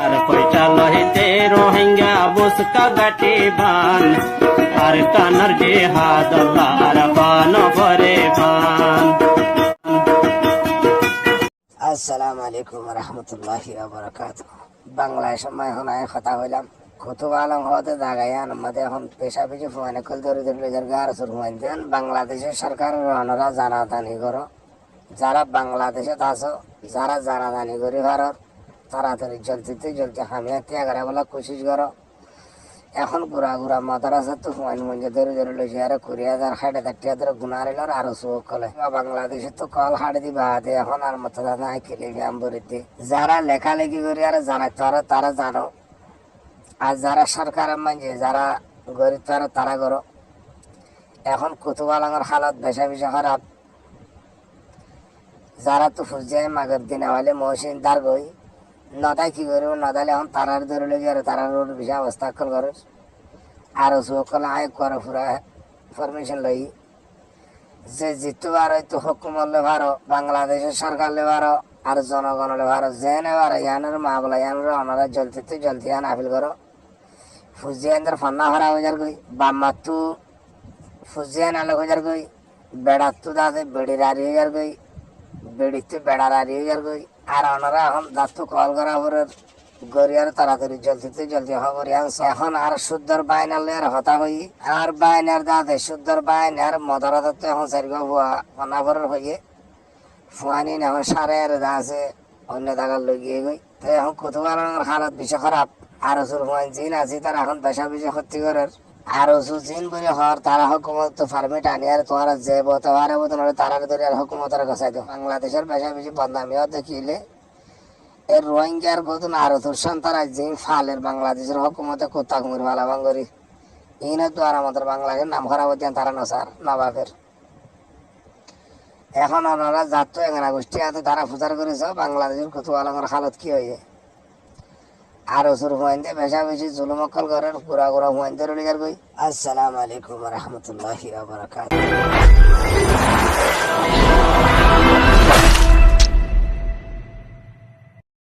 আর কইটা লহিতে রোহিঙ্গা বুসকা গাটি বান আর কানার জিহাদ আর বান ভরে বান। আসসালামু আলাইকুম রহমতুল্লাহি ওয়া বারাকাতুহু। বাংলায় সময় হনায় কথা হইলাম খুতুব আলম হতে জাগায়ান আমাদের এখন পেশা পিছু ফুয়ানে কল ধরে ধরে গার সুর হুয়াইন দেন। বাংলাদেশের সরকারের অনরা জানাজানি করো, যারা বাংলাদেশে আছো যারা জানাজানি করি ভারত তাড়াতাড়ি জলদিতে জলদি হামিয়া ত্যাগরা বলা কোশিশ করো। এখন ঘুরা ঘুরা মাদ্রাসা তো হুয়াইন মঞ্জে ধরে ধরে লইছে আর 20,000 60,000 ধরে গুনারিল আরো চোখ কলে বাংলাদেশে তো কল হাড়ে দিবা হাতে এখন আর মতো নাই খেলে গাম্বরিতে যারা লেখালেখি করি আর জানাই তারা জানো। আর যারা সরকারের মাঝে যারা গরিব তারা করো। এখন কুতুব আলমের হালত বেশা বেশি খারাপ। যারা তো ফুজায় মাগের দিনে হলে মহসিন দার গই নদায় কি করব নদালে এখন তারার ধরে লেগে আর তারার বেশি অবস্থা কল করে আরো সকল আয় করে পুরা পারমিশন লই যে জিতু আর তো হুকুমত লেভারো বাংলাদেশের সরকার লেভারো আর জনগণ লেভারো যে নেভারো ইয়ানের মা বলা ইয়ানের অনারা জলদি জলদি আন আপিল করো। ফুজিয়ানদের ফান্না ভরা হয়ে যার গই বাম্মাতু ফুজিয়ান আলো হয়ে যার গই বেড়াতু দাদে বেড়ি রারি হয়ে যার গই বেড়িতে বেড়া রারি হয়ে যার গই আর ওনারা এখন দাঁতু কল করা পরে গড়িয়ার তাড়াতাড়ি জলদি খবর এখন আর শুদ্ধর বাইনার আর হতা হই আর বাইনার দাদে শুদ্ধর বাইনার মদরা তো এখন চারিগা ভুয়া ফান্নাভরের হয়ে ফুয়ানি এখন সারে আর দা আছে অন্য জায়গার লগিয়ে গই তো এখন কুতুবার হালত বেশি খারাপ। আর ওসুর হুয়াইন জিন আছে তারা এখন বেশা বেশি ক্ষতি করার আর ওসুর জিন বলে হর তারা হুকুমত তো পারমিট আনি আর তোমার যে বতবারে বতন তারা ধরে আর হুকুমতের গছাই দো বাংলাদেশের বেশা বেশি বদনামিও দেখিলে এর রোহিঙ্গার বদন আরো তোর সন্তান জিন ফালের বাংলাদেশের হুকুমতে কোথা কুমির ভালা বাঙ্গরি ইনে তো আর আমাদের বাংলাদেশের নাম খারাপ হতেন তারা নসার নবাবের। এখন ওনারা যাত এগানা গোষ্ঠী আছে তারা প্রচার করেছ বাংলাদেশের কুতুব আলমের হালত কি হয়ে আর ওসুর হুয়াইন্দে বেশা বেশি জুলুমক্কল করার পুরা হুয়াইন্দে রলিগার গই। আসসালামু আলাইকুম রহমতুল্লাহি ওয়া বারাকাতুহু।